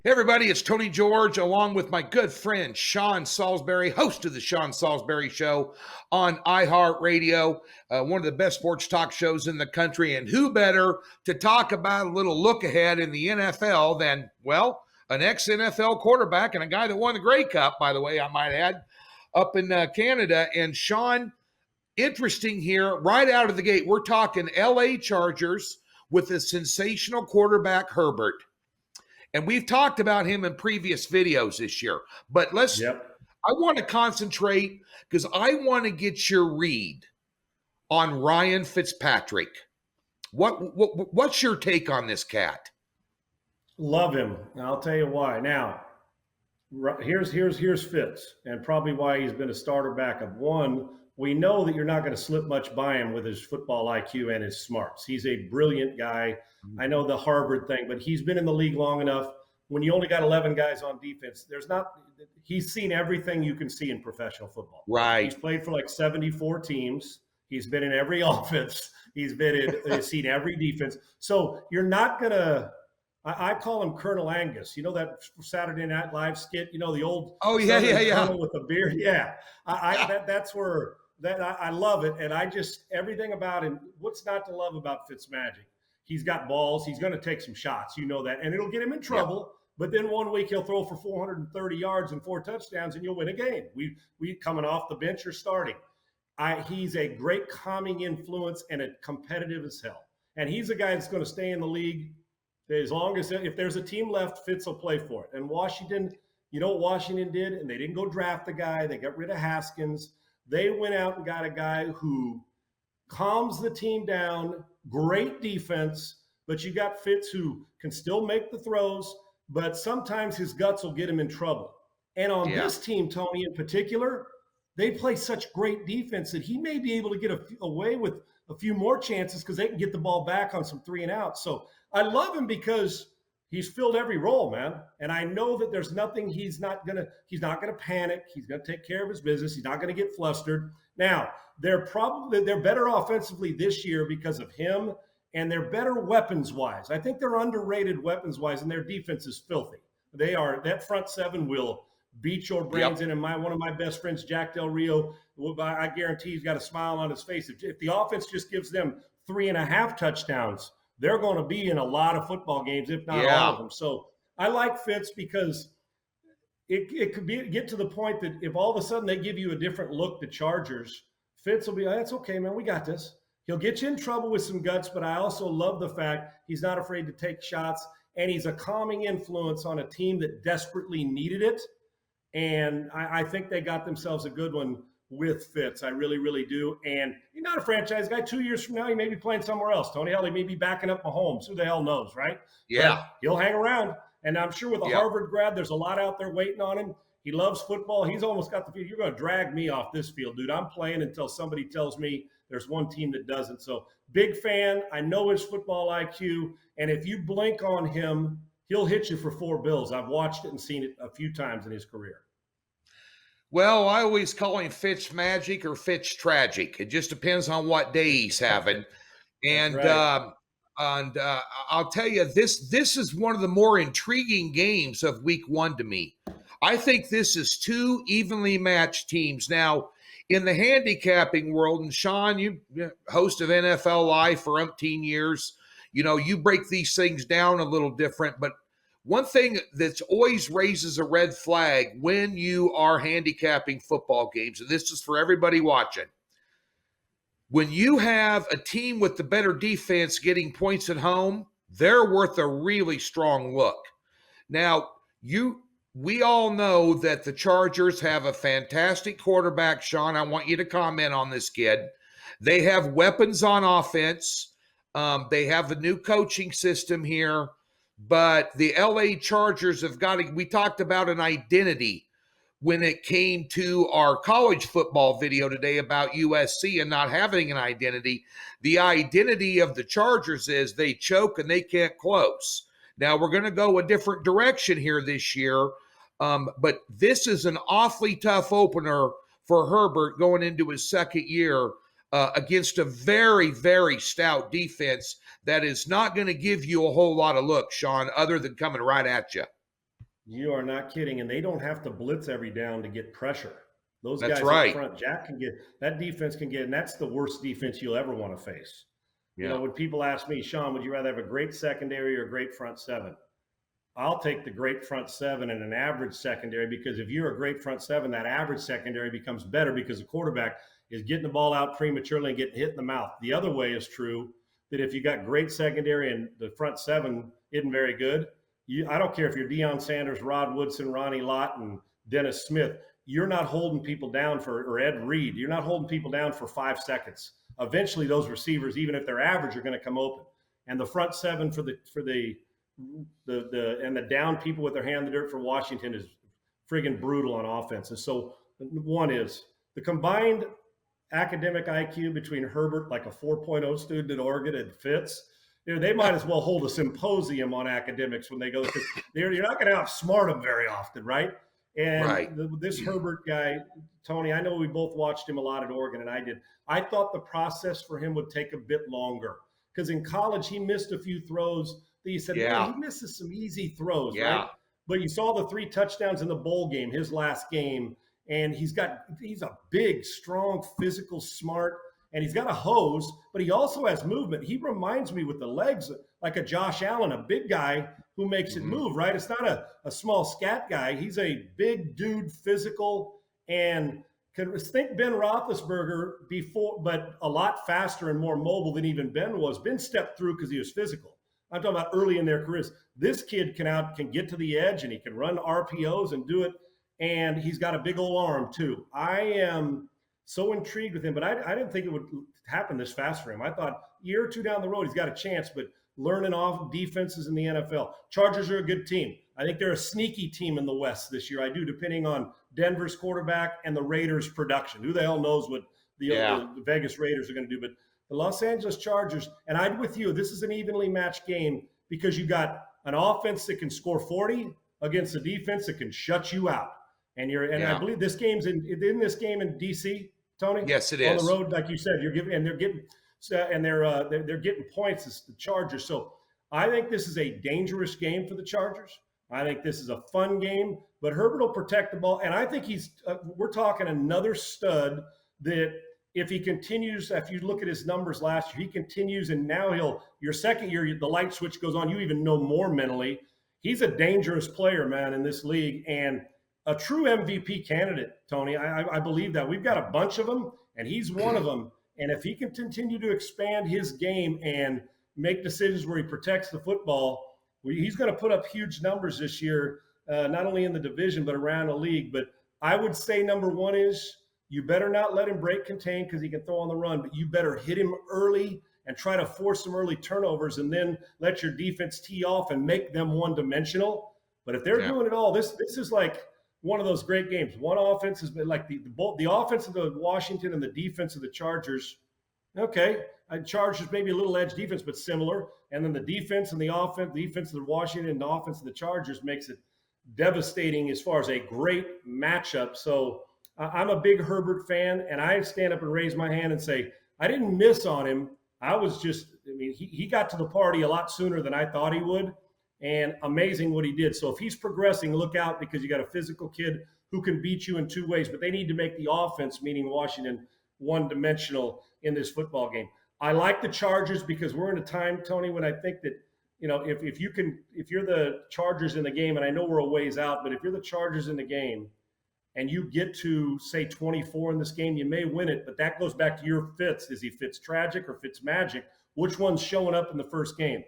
Hey everybody, it's Tony George along with my good friend Sean Salisbury, host of the Sean Salisbury Show on iHeartRadio, one of the best sports talk shows in the country. And who better to talk about a little look ahead in the NFL than, well, an ex-NFL quarterback and a guy that won the Grey Cup, by the way, I might add, up in Canada. And Sean, interesting here, right out of the gate, we're talking LA Chargers with a sensational quarterback, Herbert. And we've talked about him in previous videos this year, but I want to concentrate because I want to get your read on Ryan Fitzpatrick. What's your take on this cat? Love him. I'll tell you why. Now, here's Fitz, and probably why he's been a starter backup. One, we know that you're not going to slip much by him with his football IQ and his smarts. He's a brilliant guy. I know the Harvard thing, but he's been in the league long enough. When you only got 11 guys on defense, he's seen everything you can see in professional football. Right. He's played for like 74 teams. He's been in every offense. He's seen every defense. So you're not going to, I call him Colonel Angus. You know that Saturday Night Live skit? You know, the old Colonel with the beard? Yeah. That's where I love it. And everything about him, what's not to love about Fitzmagic? He's got balls. He's going to take some shots. You know that. And it'll get him in trouble. Yep. But then one week he'll throw for 430 yards and 4 touchdowns and you'll win a game. We coming off the bench or starting. He's a great calming influence and a competitive as hell. And he's a guy that's going to stay in the league as long as if there's a team left, Fitz will play for it. And Washington, you know what Washington did? And they didn't go draft the guy. They got rid of Haskins. They went out and got a guy who calms the team down. Great defense, but you got Fitz who can still make the throws, but sometimes his guts will get him in trouble. And on this team, Tony, in particular, they play such great defense that he may be able to get away with a few more chances because they can get the ball back on some 3 and outs. So I love him because he's filled every role, man. And I know that there's nothing he's not gonna panic. He's gonna take care of his business. He's not gonna get flustered. Now, they're better offensively this year because of him, and they're better weapons-wise. I think they're underrated weapons-wise, and their defense is filthy. That front seven will beat your brains in. And one of my best friends, Jack Del Rio, I guarantee he's got a smile on his face. If the offense just gives them 3.5 touchdowns, they're going to be in a lot of football games, if not all of them. So I like Fitz because it could get to the point that if all of a sudden they give you a different look, the Chargers, Fitz will be like, that's okay, man, we got this. He'll get you in trouble with some guts, but I also love the fact he's not afraid to take shots, and he's a calming influence on a team that desperately needed it. And I think they got themselves a good one with Fitz. I really, really do. And he's not a franchise guy. 2 years from now, he may be playing somewhere else. Tony, hell, he may be backing up Mahomes. Who the hell knows, right? Yeah. But he'll hang around. And I'm sure with a Harvard grad, there's a lot out there waiting on him. He loves football. He's almost got the field. You're going to drag me off this field, dude. I'm playing until somebody tells me there's one team that doesn't. So big fan. I know his football IQ. And if you blink on him, he'll hit you for 4 bills. I've watched it and seen it a few times in his career. Well, I always call him Fitz Magic or Fitz Tragic. It just depends on what day he's having. And I'll tell you, this is one of the more intriguing games of week 1 to me. I think this is 2 evenly matched teams. Now, in the handicapping world, and Sean, you host of NFL Live for umpteen years, you break these things down a little different, but one thing that's always raises a red flag when you are handicapping football games, and this is for everybody watching, when you have a team with the better defense getting points at home, they're worth a really strong look. Now, we all know that the Chargers have a fantastic quarterback, Sean. I want you to comment on this kid. They have weapons on offense. They have a new coaching system here. But the LA Chargers have we talked about an identity when it came to our college football video today about USC and not having an identity. The identity of the Chargers is they choke and they can't close. Now, we're going to go a different direction here this year, but this is an awfully tough opener for Herbert going into his second year against a very, very stout defense that is not going to give you a whole lot of looks, Sean, other than coming right at you. You are not kidding. And they don't have to blitz every down to get pressure. Those That's guys up right. front, Jack can get that defense can get, and that's the worst defense you'll ever want to face. Yeah. When people ask me, Sean, would you rather have a great secondary or a great front seven? I'll take the great front seven and an average secondary, because if you're a great front seven, that average secondary becomes better because the quarterback is getting the ball out prematurely and getting hit in the mouth. The other way is true, that if you got great secondary and the front seven isn't very good, I don't care if you're Deion Sanders, Rod Woodson, Ronnie Lott, and Dennis Smith, you're not holding people down or Ed Reed, you're not holding people down for 5 seconds. Eventually those receivers, even if they're average, are going to come open. And the front seven for the down people with their hand in the dirt for Washington is friggin' brutal on offense. And so one is the combined academic IQ between Herbert, like a 4.0 student at Oregon, and Fitz. They might as well hold a symposium on academics when they go, because you're not going to outsmart them very often, right? And right. This Herbert guy, Tony, I know we both watched him a lot at Oregon, and I did. I thought the process for him would take a bit longer, because in college he missed a few throws that you said, man, he misses some easy throws, right? But you saw the 3 touchdowns in the bowl game, his last game, and he's a big, strong, physical, smart, and he's got a hose, but he also has movement. He reminds me with the legs like a Josh Allen, a big guy who makes it move, right? It's not a small scat guy. He's a big dude, physical, and can think Ben Roethlisberger before, but a lot faster and more mobile than even Ben was. Ben stepped through because he was physical. I'm talking about early in their careers. This kid can get to the edge, and he can run RPOs and do it, and he's got a big old arm too. I am so intrigued with him, but I didn't think it would happen this fast for him. I thought a year or two down the road, he's got a chance, but learning off defenses in the NFL. Chargers are a good team. I think they're a sneaky team in the West this year. I do, depending on Denver's quarterback and the Raiders' production. Who the hell knows what the Vegas Raiders are going to do, but the Los Angeles Chargers, and I'm with you, this is an evenly matched game because you got an offense that can score 40 against a defense that can shut you out. And I believe this game's in this game in DC, Tony. Yes, it is. On the road, like you said, they're getting points as the Chargers. So I think this is a dangerous game for the Chargers. I think this is a fun game, but Herbert will protect the ball, and I think we're talking another stud that, if he continues, if you look at his numbers last year, he continues, and now your second year, the light switch goes on. You even know more mentally. He's a dangerous player, man, in this league, and a true MVP candidate, Tony. I believe that. We've got a bunch of them, and he's one of them. And if he can continue to expand his game and make decisions where he protects the football, he's going to put up huge numbers this year, not only in the division but around the league. But I would say number one is, you better not let him break contain because he can throw on the run, but you better hit him early and try to force some early turnovers, and then let your defense tee off and make them one-dimensional. But if they're doing it all, this is like one of those great games. One offense has been like the offense of the Washington and the defense of the Chargers. Okay, Chargers maybe a little edge defense, but similar. And then the defense and the defense of the Washington and the offense of the Chargers makes it devastating as far as a great matchup. So I'm a big Herbert fan, and I stand up and raise my hand and say, I didn't miss on him. He got to the party a lot sooner than I thought he would, and amazing what he did. So if he's progressing, look out, because you got a physical kid who can beat you in 2 ways, but they need to make the offense, meaning Washington, one-dimensional in this football game. I like the Chargers because we're in a time, Tony, when I think that, if you're the Chargers in the game, and I know we're a ways out, but if you're the Chargers in the game, and you get to, say, 24 in this game, you may win it, but that goes back to your Fitz. Is he Fitz tragic or Fitz magic? Which one's showing up in the first game?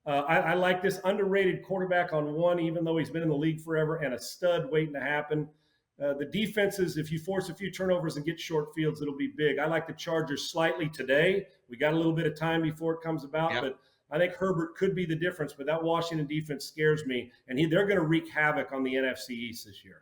I like this underrated quarterback on one, even though he's been in the league forever, and a stud waiting to happen. The defenses, if you force a few turnovers and get short fields, it'll be big. I like the Chargers slightly today. We got a little bit of time before it comes about, but I think Herbert could be the difference. But that Washington defense scares me, and they're going to wreak havoc on the NFC East this year.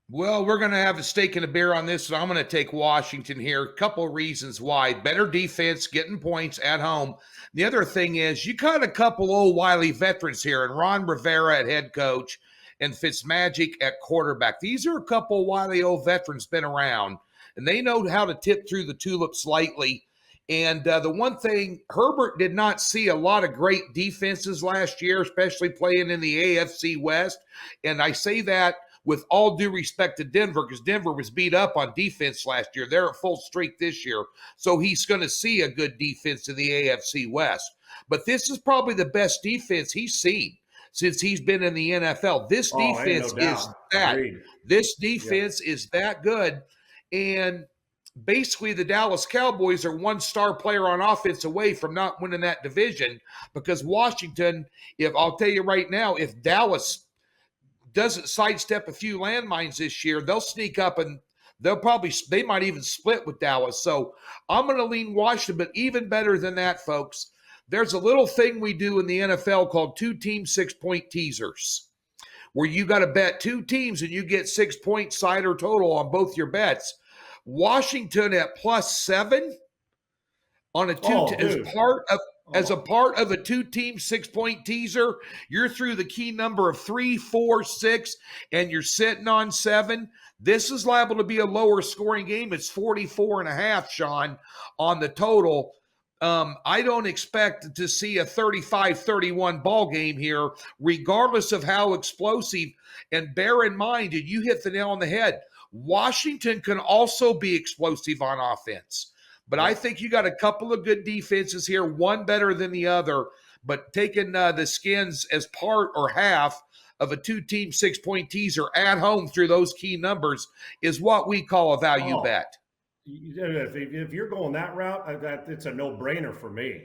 Well, we're going to have a steak and a beer on this, so I'm going to take Washington here. A couple reasons why. Better defense, getting points at home. The other thing is, you got a couple old wily veterans here, and Ron Rivera at head coach and Fitzmagic at quarterback. These are a couple wily old veterans, been around, and they know how to tip through the tulips lightly And the one thing, Herbert did not see a lot of great defenses last year, especially playing in the AFC West. And I say that with all due respect to Denver, because Denver was beat up on defense last year. They're at full streak this year. So he's going to see a good defense in the AFC West. But this is probably the best defense he's seen since he's been in the NFL. This defense is that. This defense is that good. And basically the Dallas Cowboys are one star player on offense away from not winning that division, because Washington, if I'll tell you right now, if Dallas doesn't sidestep a few landmines this year, they'll sneak up and they might even split with Dallas. So I'm going to lean Washington, but even better than that, folks, there's a little thing we do in the NFL called 2-team 6-point teasers, where you got to bet 2 teams and you get 6-point side or total on both your bets. Washington at +7 on a as a part of a 2-team 6-point teaser. You're through the key number of 3, 4, 6, and you're sitting on 7. This is liable to be a lower scoring game. It's 44.5, Sean, on the total. I don't expect to see a 35-31 ball game here, regardless of how explosive. And bear in mind, and you hit the nail on the head, Washington can also be explosive on offense. But I think you got a couple of good defenses here, one better than the other. But taking the Skins as part or half of a 2-team 6-point teaser at home through those key numbers is what we call a value bet. If you're going that route, it's a no-brainer for me.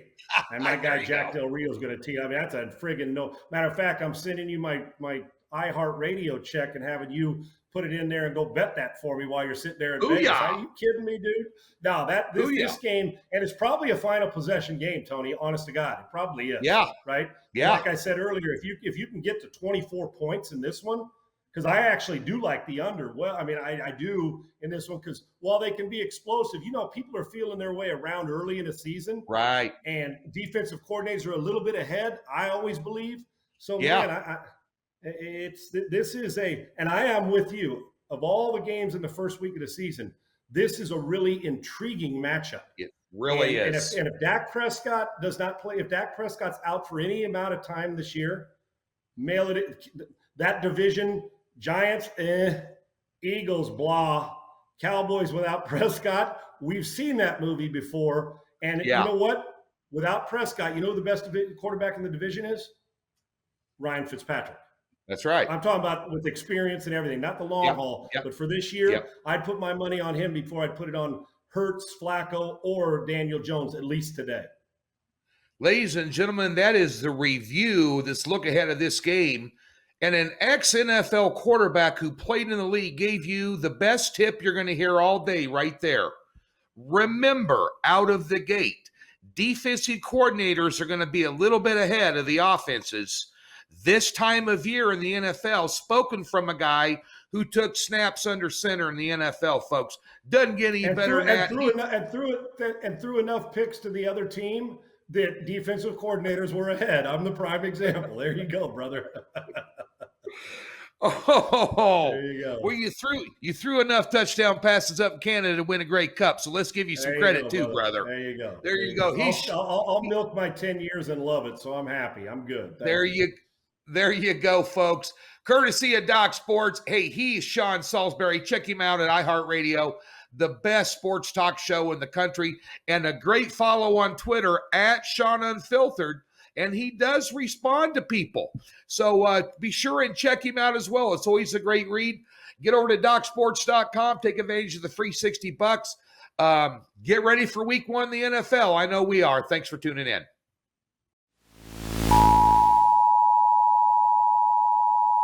And my guy Jack Del Rio is going to tee. I mean, that's a friggin' no. Matter of fact, I'm sending you my iHeartRadio check and having you put it in there and go bet that for me while you're sitting there in Vegas. Are you kidding me, dude? No, this game, and it's probably a final possession game, Tony. Honest to God, it probably is. Yeah. Right. Yeah. Like I said earlier, if you can get to 24 points in this one, because I actually do like the under. Well, I mean, I do in this one, because while they can be explosive, people are feeling their way around early in the season. Right. And defensive coordinators are a little bit ahead, I always believe. So, man, and I am with you. Of all the games in the first week of the season, this is a really intriguing matchup. It really is. And if Dak Prescott does not play, if Dak Prescott's out for any amount of time this year, mail it. That division, Giants, Eagles, blah. Cowboys without Prescott. We've seen that movie before. And you know what? Without Prescott, you know who the best quarterback in the division is? Ryan Fitzpatrick. That's right. I'm talking about with experience and everything, not the long haul. But for this year, I'd put my money on him before I'd put it on Hurts, Flacco, or Daniel Jones, at least today. Ladies and gentlemen, that is the review, this look ahead of this game. And an ex-NFL quarterback who played in the league gave you the best tip you're going to hear all day right there. Remember, out of the gate, defensive coordinators are going to be a little bit ahead of the offenses this time of year in the NFL, spoken from a guy who took snaps under center in the NFL, folks. Doesn't get any better than that. And threw enough picks to the other team that defensive coordinators were ahead. I'm the prime example. There you go, brother. There you go. Well, you threw enough touchdown passes up in Canada to win a Grey Cup, so let's give you some credit too, brother. There you go. There you go. I'll milk my 10 years and love it, so I'm happy. I'm good. There you go, folks. Courtesy of Doc Sports. Hey, he's Sean Salisbury. Check him out at iHeartRadio, the best sports talk show in the country, and a great follow on Twitter at Sean Unfiltered. And he does respond to people. So be sure and check him out as well. It's always a great read. Get over to DocSports.com. Take advantage of the free $60. Get ready for week 1 in the NFL. I know we are. Thanks for tuning in.